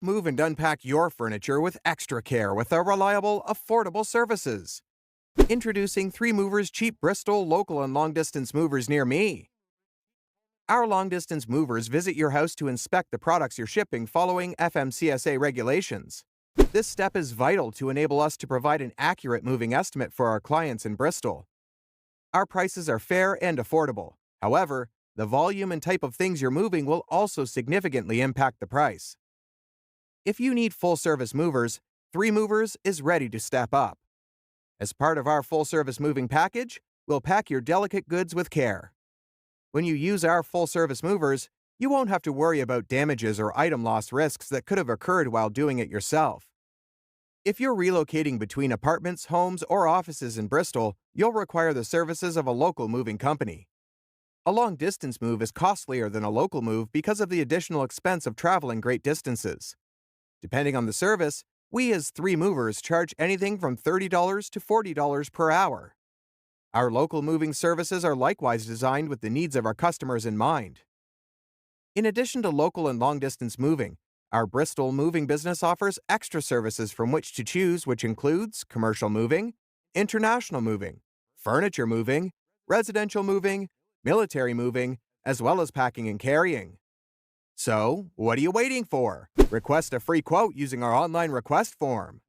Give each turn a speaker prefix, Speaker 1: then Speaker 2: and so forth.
Speaker 1: Move and unpack your furniture with extra care with our reliable, affordable services. Introducing 3 Movers Cheap Bristol local and long distance movers near me. Our long distance movers visit your house to inspect the products you're shipping following FMCSA regulations. This step is vital to enable us to provide an accurate moving estimate for our clients in Bristol. Our prices are fair and affordable. However, the volume and type of things you're moving will also significantly impact the price. If you need full-service movers, 3 Movers is ready to step up. As part of our full-service moving package, we'll pack your delicate goods with care. When you use our full-service movers, you won't have to worry about damages or item loss risks that could have occurred while doing it yourself. If you're relocating between apartments, homes, or offices in Bristol, you'll require the services of a local moving company. A long-distance move is costlier than a local move because of the additional expense of traveling great distances. Depending on the service, we as 3 Movers charge anything from $30 to $40 per hour. Our local moving services are likewise designed with the needs of our customers in mind. In addition to local and long-distance moving, our Bristol moving business offers extra services from which to choose, which includes commercial moving, international moving, furniture moving, residential moving, military moving, as well as packing and carrying. So, what are you waiting for? Request a free quote using our online request form.